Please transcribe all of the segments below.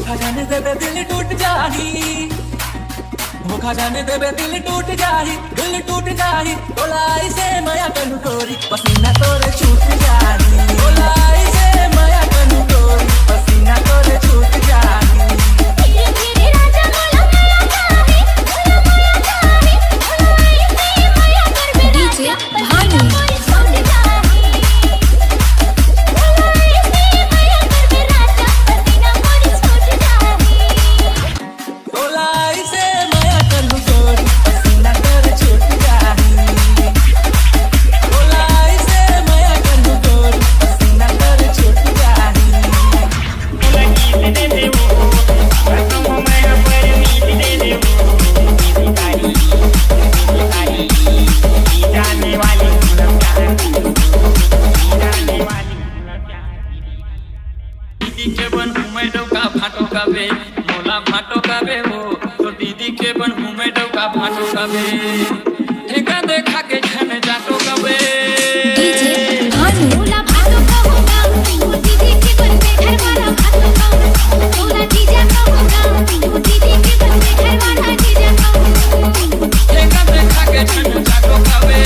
धोखा जाने देवे दिल टूट जाही, धोखा जाने देवे दिल टूट जाही, दिल टूट जाही। तोलाई से माया कनु तोरी पसीना तोरे छूट जाही, तोलाई से माया कनु तोरी पसीना तोरे छूट जाही। मोला फाटो कबे हो तो दीदी के बन घूमे डौका फाटो कबे ठेका देखा के छन जाटो कबे मोला फाटो कहूंगा वो दीदी के बन पे घर वाला फाटो कहूंगा मोला जीजा कहूंगा वो दीदी के बन पे घर वाला जीजा कहूंगा ठेका देखा के छन जाटो कबे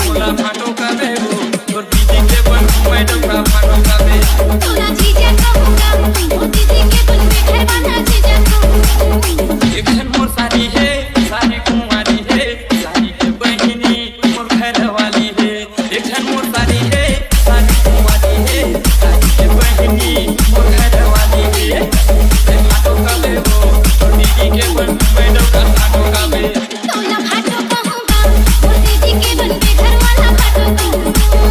मोला फाटो कबे हो तो दीदी के बन घूमे डौका फाटो कबे मोला जीजा कहूंगा वो दीदी के बन पे घर वाला जीजा कहूंगा एक जन मोर सारी है सारी कुंवारी है सारी के बहिनी मोर घर वाली है एक जन मोर सारी है सारी कुंवारी है सारी के बहिनी मोर घर वाली है फाटो कबे हो तो दीदी के बन में डौका फाटो कबे तोला फाटो कहूंगा वो दीदी के बन पे घर वाला फाटो कहूंगा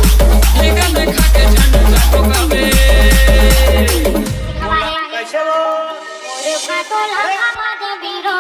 ठेका देखा के झंड जाटो कबे कैसे वो मोरे फाटो लगा मादे बीरो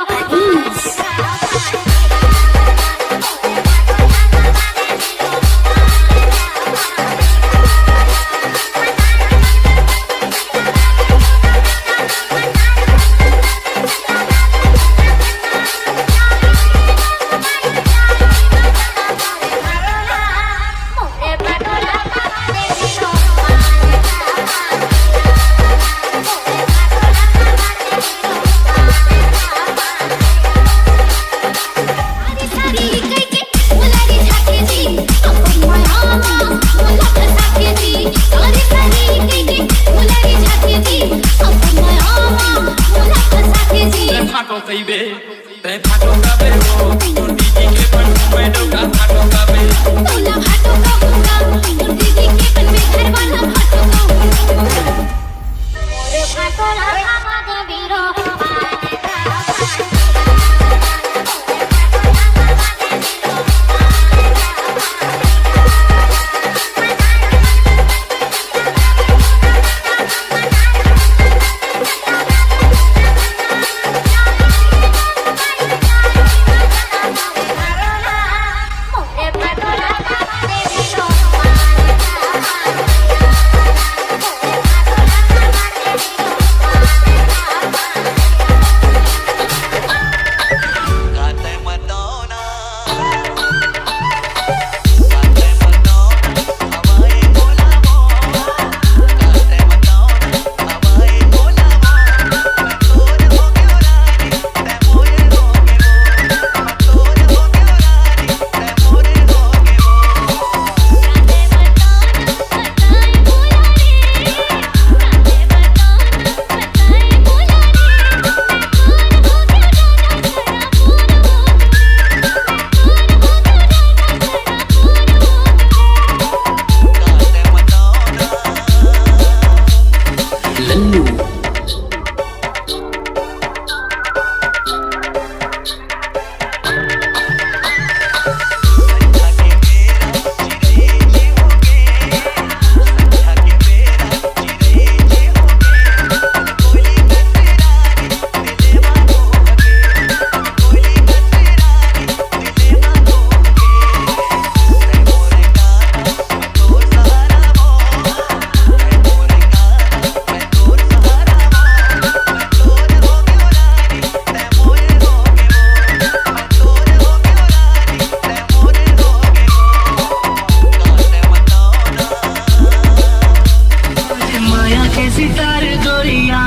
के सितारे गोरिया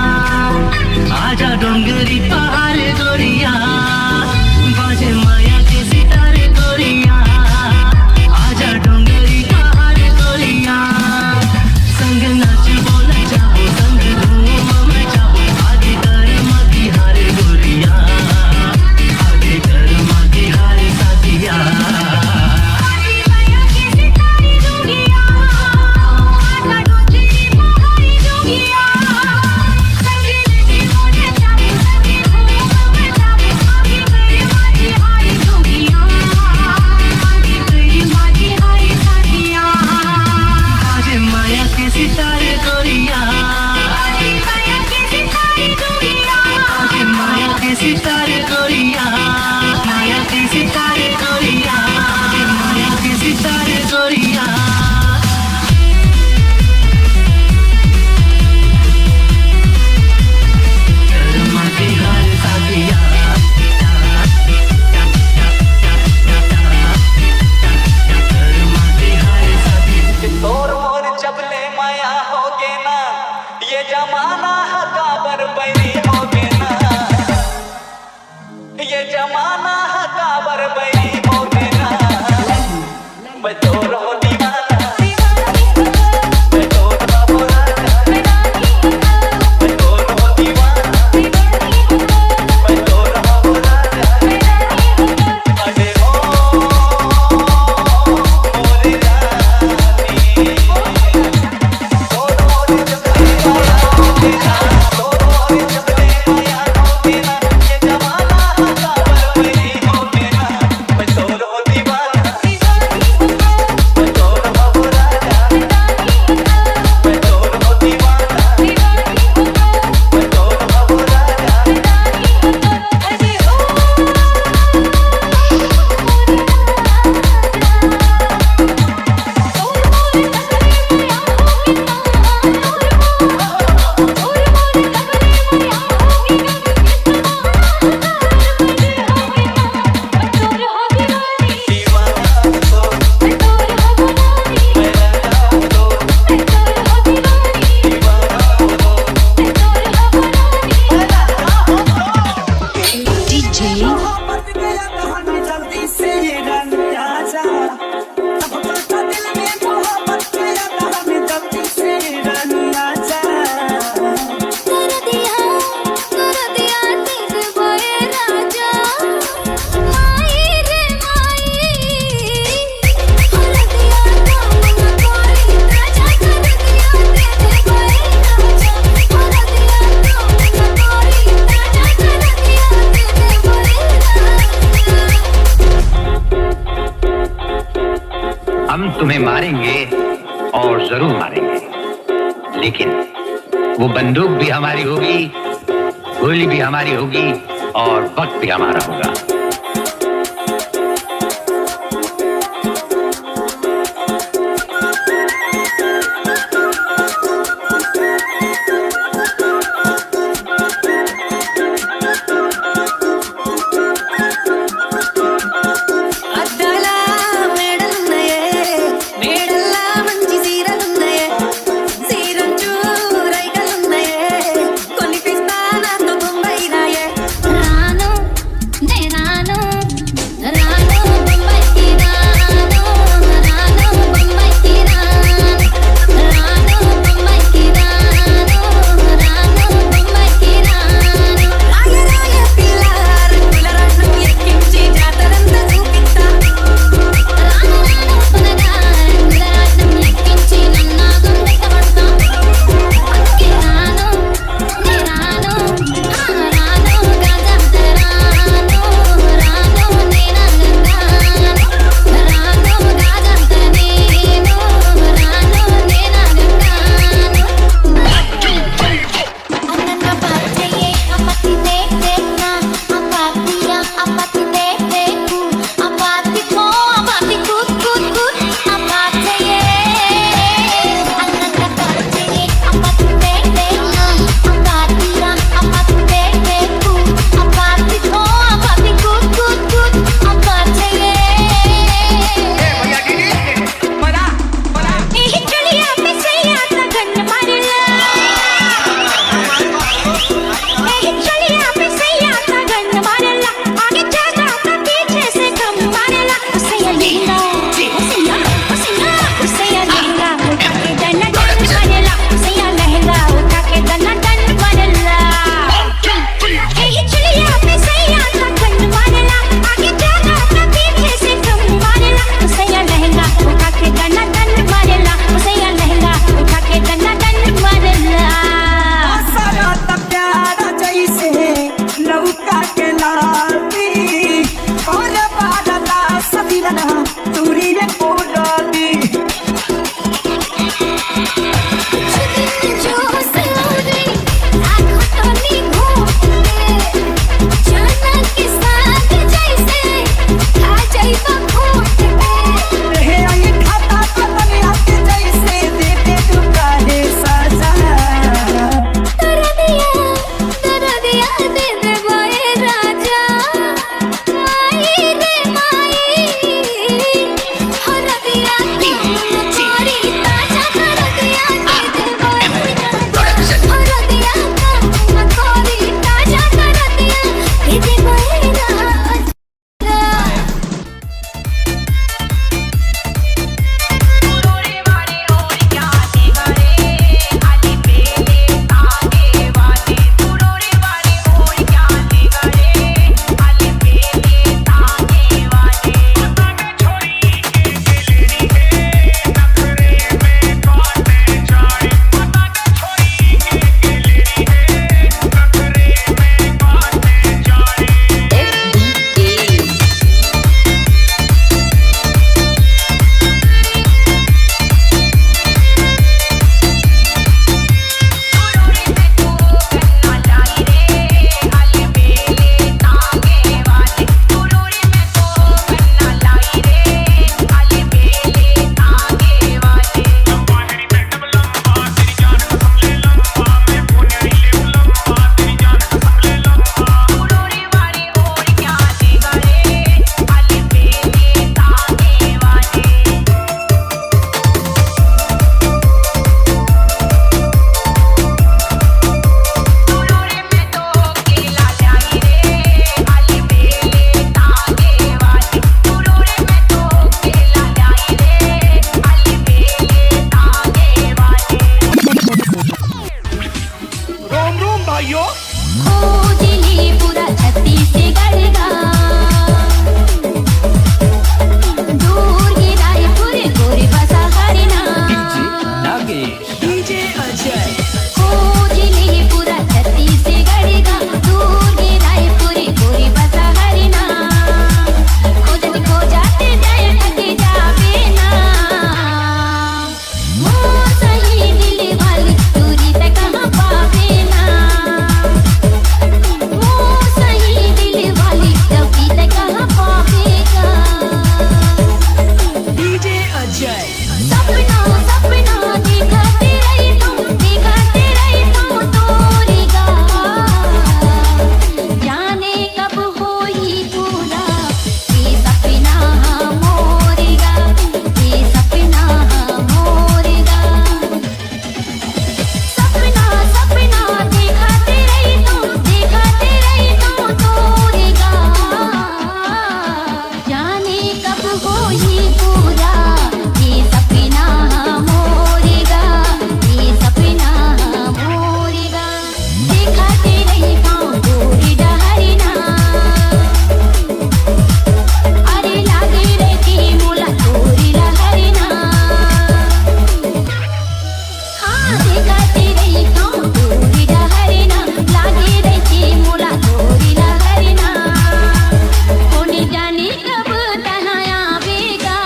आजा डोंगरी पहाड़ गोरिया बाजे माया के सितारे गोरिया आजा डोंगरी पहाड़ गोरिया संग नाच बोला जाओ संग धूम मचाओ आगे कर मती हारे गोरिया आगे कर मती हारे साथिया सितारे गोरिया माया के सितारे गोरिया माया के सितारे गोरिया माया के सितारे गोरिया मती हार साथिया तोर मोर चपले माया होगे ना ये जमाना हकाबर बैरी होगे ना ये जमाना हकाबर बैरी होगे ना मैं तोर हो दीवाना मैं तोर हो राजा मैं तोर हो दीवाना मैं तोर हो राजा अरे ओ मोरे हम तुम्हें मारेंगे और जरूर मारेंगे, लेकिन वो बंदूक भी हमारी होगी, गोली भी हमारी होगी और वक्त भी हमारा होगा। నేను भाइयों। खोजली पूरा छत्तीसगढ़ का दूर की रायपुर गोरी बसा हरिना डीजे अजय खोजली पूरा छत्तीसगढ़ का दूर की रायपुर गोरी बसा हरिना खोजत खोजाते जाए ठगे जावे ना मोर सही दिल वाली दूरी तक कहाँ पावे ना मोर सही दिल वाली दूरी तक कहाँ पावेगा डीजे अजय सपना सपना दिखाते रही तुम तोरीगा जाने कब होई पूरा ये सपना मोरेगा ये सपना मोरेगा सपना सपना दिखाते रही तुम तोरीगा जाने कब होई पूरा ये सपना मोरेगा ये सपना मोरेगा दिखाते रही गोरी डहरिना अरे लागे रे की मोला गोरी लहरिना हाँ दिखाते रही गोरी डहरिना लागे रे की मोला गोरी लहरिना कोने जाने कब तहाँ आवेगा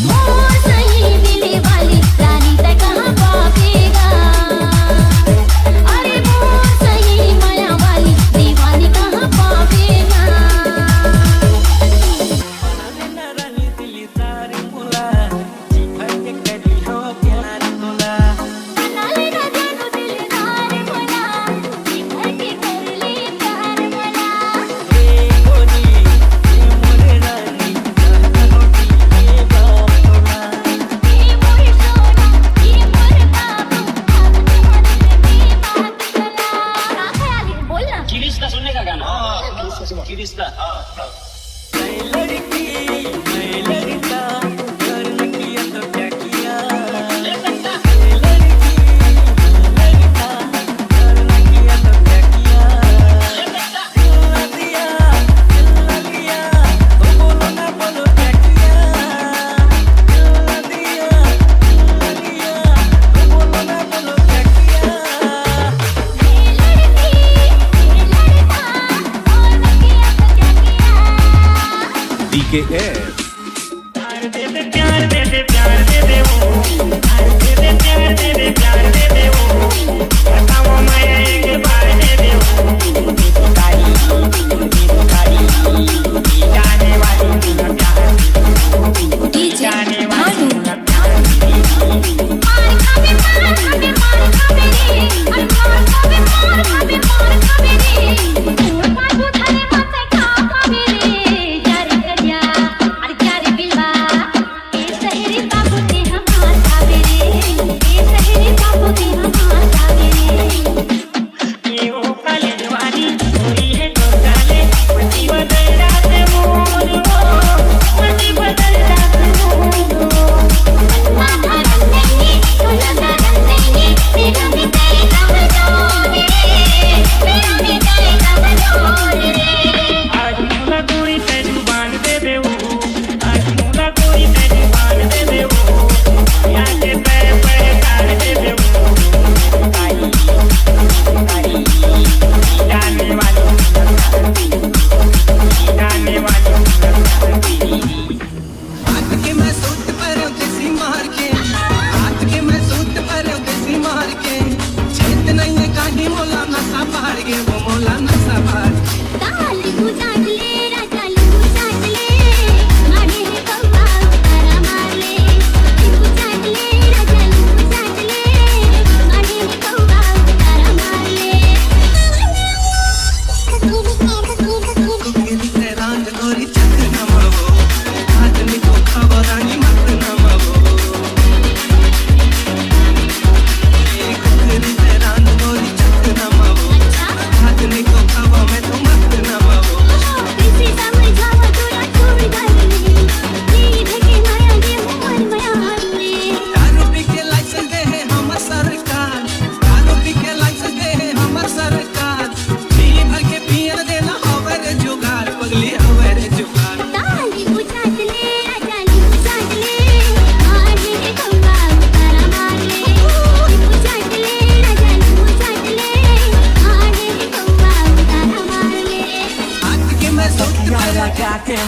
मोर सही दिल वाली रानी तक कहाँ पावेगा अरे मोर सही माया वाली दीवानी कहाँ पावेगा रानी दिली तारी मुला जीवन के करी हो प्यार तोला नाले ना जानू दिलदार मोला घर के कर ले प्यार मोला ए गोरी ए मोरे रानी रोटी के बाप तोला ये मोर सोना ये मोर बाबू तुम्हारे बात चला आखिर बोलना किरिश्ता सुनने का गाना। किरिश्ता। मैं लड़की मैं लड़का करने किया तो क्या किया मैं लड़की मैं लड़का करने किया तो क्या किया दिल दिया तो बोलो ना बोलो क्या किया दिल दिया तो बोलो ना बोलो क्या किया ये लड़की ये लड़का और मैं किया तो क्या किया DKS प्यार दे दे प्यार दे दे प्यार दे दे वो प्यार दे दे प्यार दे दे प्यार दे दे वो बताओ माया एक बार दे दे वो जाने वाली तेरा प्यार डीजे वाली तेरा मार खावे रे मार खावे रे खावे रे का बुधारे मत खा खावे रे जर करिया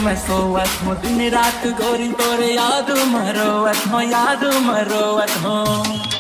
मैं सोवत हूँ दिन रात गोरी तोरे याद मरोवत हूँ